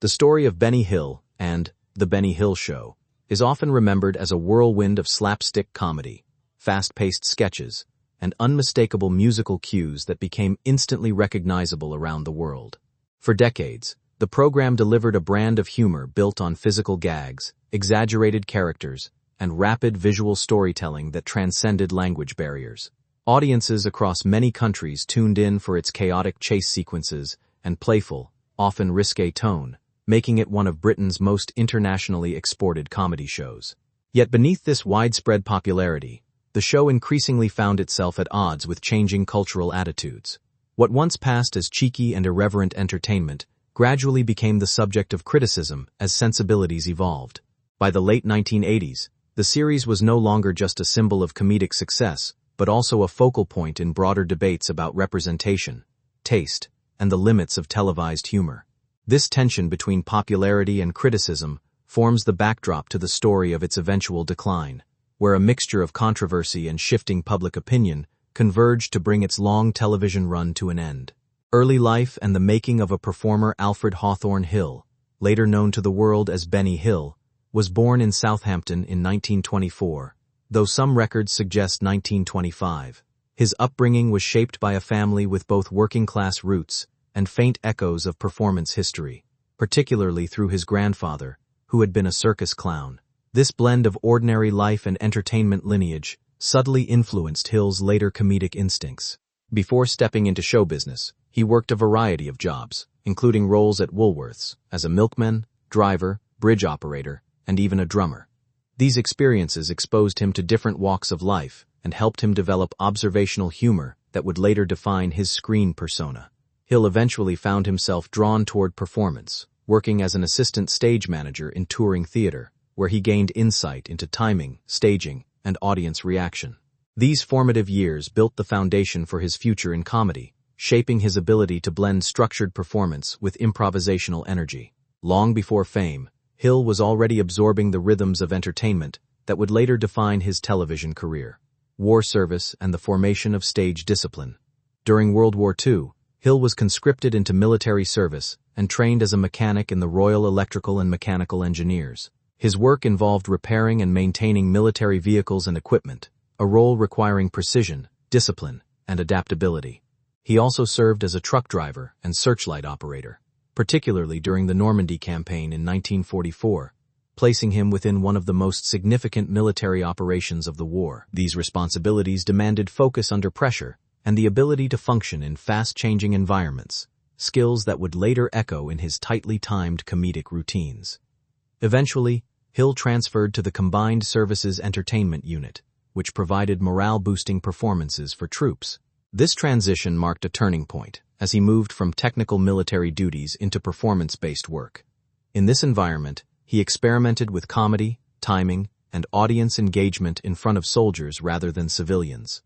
The story of Benny Hill and The Benny Hill Show is often remembered as a whirlwind of slapstick comedy, fast-paced sketches, and unmistakable musical cues that became instantly recognizable around the world. For decades, the program delivered a brand of humor built on physical gags, exaggerated characters, and rapid visual storytelling that transcended language barriers. Audiences across many countries tuned in for its chaotic chase sequences and playful, often risque tone, making it one of Britain's most internationally exported comedy shows. Yet beneath this widespread popularity, the show increasingly found itself at odds with changing cultural attitudes. What once passed as cheeky and irreverent entertainment gradually became the subject of criticism as sensibilities evolved. By the late 1980s, the series was no longer just a symbol of comedic success, but also a focal point in broader debates about representation, taste, and the limits of televised humor. This tension between popularity and criticism forms the backdrop to the story of its eventual decline, where a mixture of controversy and shifting public opinion converged to bring its long television run to an end. Early life and the making of a performer. Alfred Hawthorne Hill, later known to the world as Benny Hill, was born in Southampton in 1924, though some records suggest 1925. His upbringing was shaped by a family with both working-class roots and faint echoes of performance history, particularly through his grandfather, who had been a circus clown. This blend of ordinary life and entertainment lineage subtly influenced Hill's later comedic instincts. Before stepping into show business, he worked a variety of jobs, including roles at Woolworths as a milkman, driver, bridge operator, and even a drummer. These experiences exposed him to different walks of life and helped him develop observational humor that would later define his screen persona. Hill eventually found himself drawn toward performance, working as an assistant stage manager in touring theater, where he gained insight into timing, staging, and audience reaction. These formative years built the foundation for his future in comedy, shaping his ability to blend structured performance with improvisational energy. Long before fame, Hill was already absorbing the rhythms of entertainment that would later define his television career: war service and the formation of stage discipline. During World War II, Hill was conscripted into military service and trained as a mechanic in the Royal Electrical and Mechanical Engineers. His work involved repairing and maintaining military vehicles and equipment, a role requiring precision, discipline, and adaptability. He also served as a truck driver and searchlight operator, particularly during the Normandy campaign in 1944, placing him within one of the most significant military operations of the war. These responsibilities demanded focus under pressure and the ability to function in fast-changing environments, skills that would later echo in his tightly timed comedic routines. Eventually, Hill transferred to the Combined Services Entertainment Unit, which provided morale-boosting performances for troops. This transition marked a turning point, as he moved from technical military duties into performance-based work. In this environment, he experimented with comedy, timing, and audience engagement in front of soldiers rather than civilians.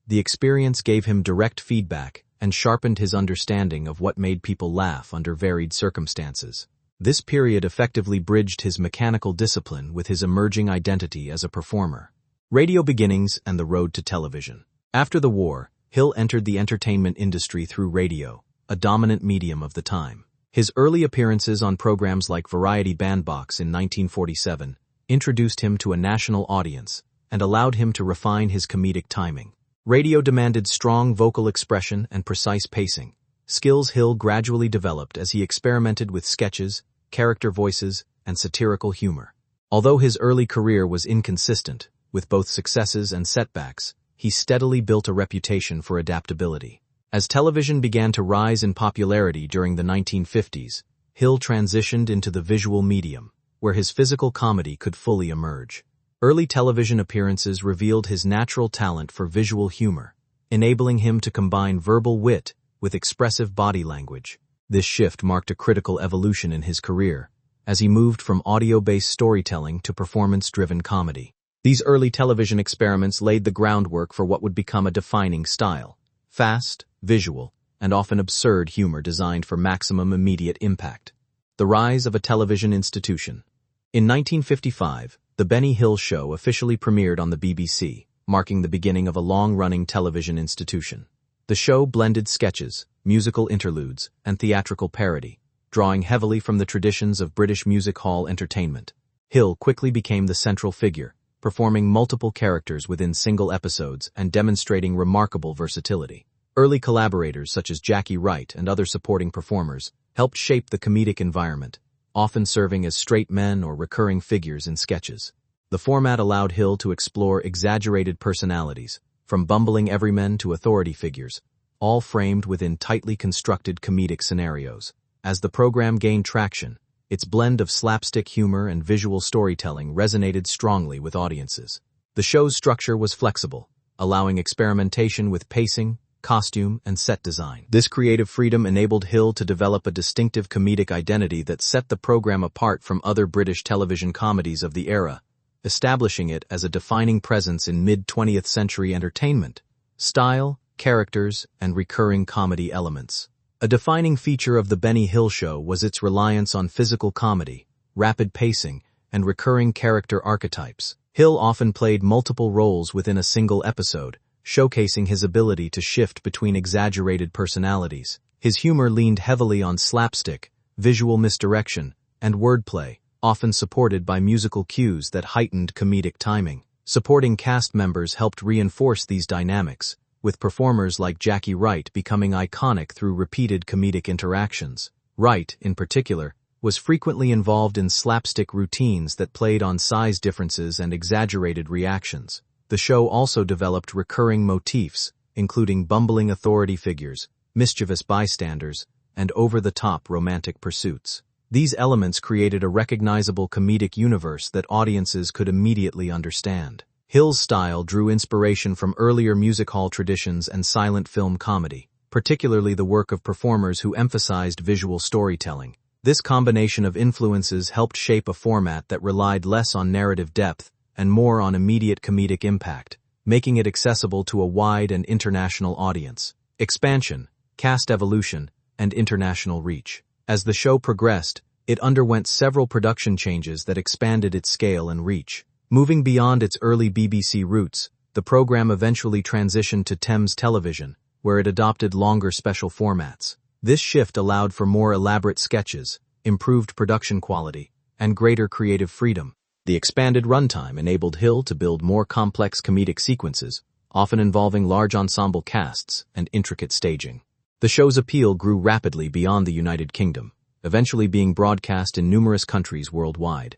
The experience gave him direct feedback and sharpened his understanding of what made people laugh under varied circumstances. This period effectively bridged his mechanical discipline with his emerging identity as a performer. Radio beginnings and the road to television. After the war, Hill entered the entertainment industry through radio, a dominant medium of the time. His early appearances on programs like Variety Bandbox in 1947 introduced him to a national audience and allowed him to refine his comedic timing. Radio demanded strong vocal expression and precise pacing, skills Hill gradually developed as he experimented with sketches, character voices, and satirical humor. Although his early career was inconsistent, with both successes and setbacks, he steadily built a reputation for adaptability. As television began to rise in popularity during the 1950s, Hill transitioned into the visual medium, where his physical comedy could fully emerge. Early television appearances revealed his natural talent for visual humor, enabling him to combine verbal wit with expressive body language. This shift marked a critical evolution in his career, as he moved from audio-based storytelling to performance-driven comedy. These early television experiments laid the groundwork for what would become a defining style: fast, visual, and often absurd humor designed for maximum immediate impact. The rise of a television institution. In 1955, The Benny Hill Show officially premiered on the BBC, marking the beginning of a long-running television institution. The show blended sketches, musical interludes, and theatrical parody, drawing heavily from the traditions of British music hall entertainment. Hill quickly became the central figure, performing multiple characters within single episodes and demonstrating remarkable versatility. Early collaborators such as Jackie Wright and other supporting performers helped shape the comedic environment, often serving as straight men or recurring figures in sketches. The format allowed Hill to explore exaggerated personalities, from bumbling everymen to authority figures, all framed within tightly constructed comedic scenarios. As the program gained traction, its blend of slapstick humor and visual storytelling resonated strongly with audiences. The show's structure was flexible, allowing experimentation with pacing, costume, and set design. This creative freedom enabled Hill to develop a distinctive comedic identity that set the program apart from other British television comedies of the era, establishing it as a defining presence in mid-20th century entertainment. Style, characters, and recurring comedy elements. A defining feature of The Benny Hill Show was its reliance on physical comedy, rapid pacing, and recurring character archetypes. Hill often played multiple roles within a single episode, showcasing his ability to shift between exaggerated personalities. His humor leaned heavily on slapstick, visual misdirection, and wordplay, often supported by musical cues that heightened comedic timing. Supporting cast members helped reinforce these dynamics, with performers like Jackie Wright becoming iconic through repeated comedic interactions. Wright, in particular, was frequently involved in slapstick routines that played on size differences and exaggerated reactions. The show also developed recurring motifs, including bumbling authority figures, mischievous bystanders, and over-the-top romantic pursuits. These elements created a recognizable comedic universe that audiences could immediately understand. Hill's style drew inspiration from earlier music hall traditions and silent film comedy, particularly the work of performers who emphasized visual storytelling. This combination of influences helped shape a format that relied less on narrative depth and more on immediate comedic impact, making it accessible to a wide and international audience. Expansion, cast evolution, and international reach. As the show progressed, it underwent several production changes that expanded its scale and reach. Moving beyond its early BBC roots, the program eventually transitioned to Thames Television, where it adopted longer special formats. This shift allowed for more elaborate sketches, improved production quality, and greater creative freedom. The expanded runtime enabled Hill to build more complex comedic sequences, often involving large ensemble casts and intricate staging. The show's appeal grew rapidly beyond the United Kingdom, eventually being broadcast in numerous countries worldwide.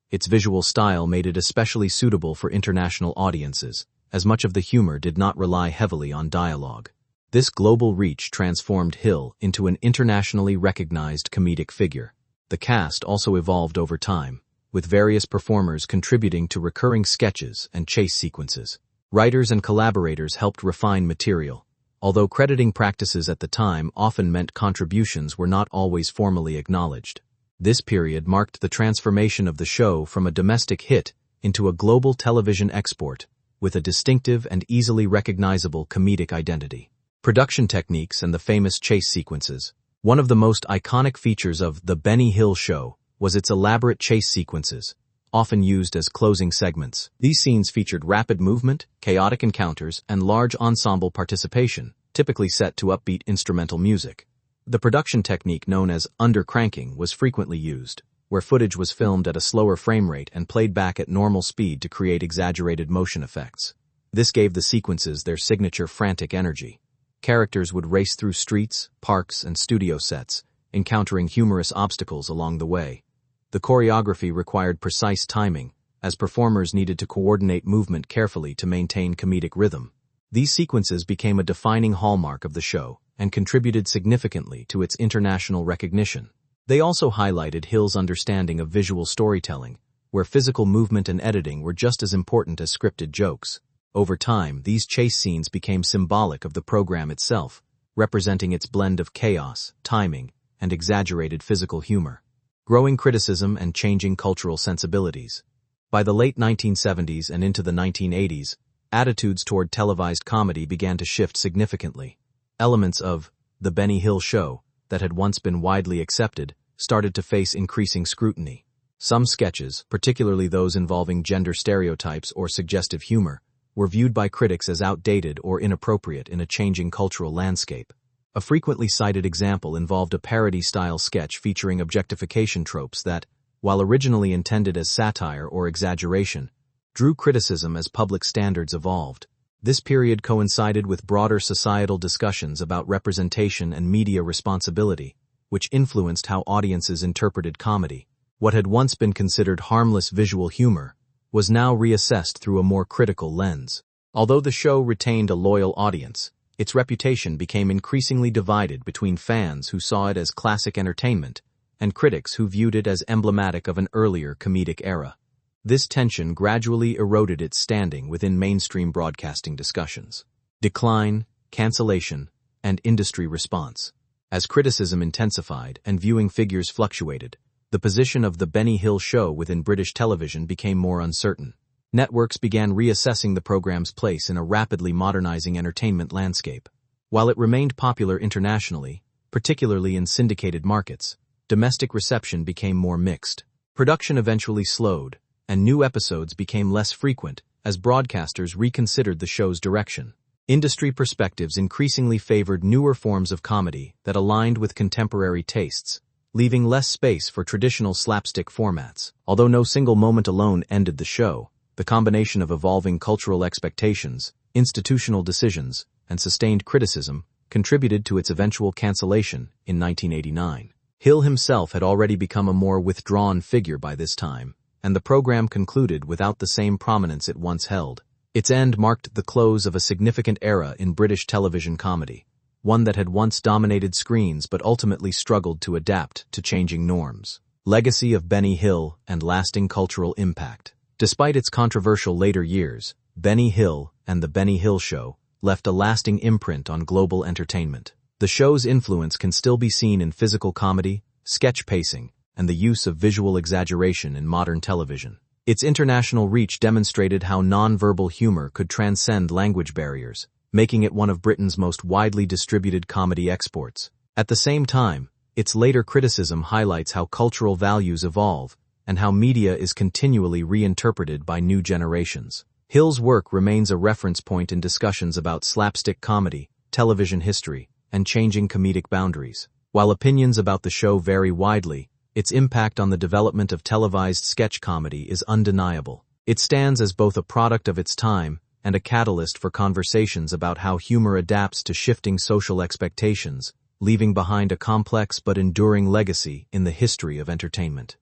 Its visual style made it especially suitable for international audiences, as much of the humor did not rely heavily on dialogue. This global reach transformed Hill into an internationally recognized comedic figure. The cast also evolved over time, with various performers contributing to recurring sketches and chase sequences. Writers and collaborators helped refine material, although crediting practices at the time often meant contributions were not always formally acknowledged. This period marked the transformation of the show from a domestic hit into a global television export, with a distinctive and easily recognizable comedic identity. Production techniques and the famous chase sequences. One of the most iconic features of The Benny Hill Show was its elaborate chase sequences, often used as closing segments. These scenes featured rapid movement, chaotic encounters, and large ensemble participation, typically set to upbeat instrumental music. The production technique known as undercranking was frequently used, where footage was filmed at a slower frame rate and played back at normal speed to create exaggerated motion effects. This gave the sequences their signature frantic energy. Characters would race through streets, parks, and studio sets, encountering humorous obstacles along the way. The choreography required precise timing, as performers needed to coordinate movement carefully to maintain comedic rhythm. These sequences became a defining hallmark of the show and contributed significantly to its international recognition. They also highlighted Hill's understanding of visual storytelling, where physical movement and editing were just as important as scripted jokes. Over time, these chase scenes became symbolic of the program itself, representing its blend of chaos, timing, and exaggerated physical humor. Growing criticism and changing cultural sensibilities. By the late 1970s and into the 1980s, attitudes toward televised comedy began to shift significantly. Elements of The Benny Hill Show that had once been widely accepted started to face increasing scrutiny. Some sketches, particularly those involving gender stereotypes or suggestive humor, were viewed by critics as outdated or inappropriate in a changing cultural landscape. A frequently cited example involved a parody-style sketch featuring objectification tropes that, while originally intended as satire or exaggeration, drew criticism as public standards evolved. This period coincided with broader societal discussions about representation and media responsibility, which influenced how audiences interpreted comedy. What had once been considered harmless visual humor was now reassessed through a more critical lens. Although the show retained a loyal audience, its reputation became increasingly divided between fans who saw it as classic entertainment and critics who viewed it as emblematic of an earlier comedic era. This tension gradually eroded its standing within mainstream broadcasting discussions. Decline, cancellation, and industry response. As criticism intensified and viewing figures fluctuated, the position of The Benny Hill Show within British television became more uncertain. Networks began reassessing the program's place in a rapidly modernizing entertainment landscape. While it remained popular internationally, particularly in syndicated markets, domestic reception became more mixed. Production eventually slowed, and new episodes became less frequent as broadcasters reconsidered the show's direction. Industry perspectives increasingly favored newer forms of comedy that aligned with contemporary tastes, leaving less space for traditional slapstick formats. Although no single moment alone ended the show, the combination of evolving cultural expectations, institutional decisions, and sustained criticism contributed to its eventual cancellation in 1989. Hill himself had already become a more withdrawn figure by this time, and the program concluded without the same prominence it once held. Its end marked the close of a significant era in British television comedy, one that had once dominated screens but ultimately struggled to adapt to changing norms. Legacy of Benny Hill and lasting cultural impact. Despite its controversial later years, Benny Hill and The Benny Hill Show left a lasting imprint on global entertainment. The show's influence can still be seen in physical comedy, sketch pacing, and the use of visual exaggeration in modern television. Its international reach demonstrated how non-verbal humor could transcend language barriers, making it one of Britain's most widely distributed comedy exports. At the same time, its later criticism highlights how cultural values evolve and how media is continually reinterpreted by new generations. Hill's work remains a reference point in discussions about slapstick comedy, television history, and changing comedic boundaries. While opinions about the show vary widely, its impact on the development of televised sketch comedy is undeniable. It stands as both a product of its time and a catalyst for conversations about how humor adapts to shifting social expectations, leaving behind a complex but enduring legacy in the history of entertainment.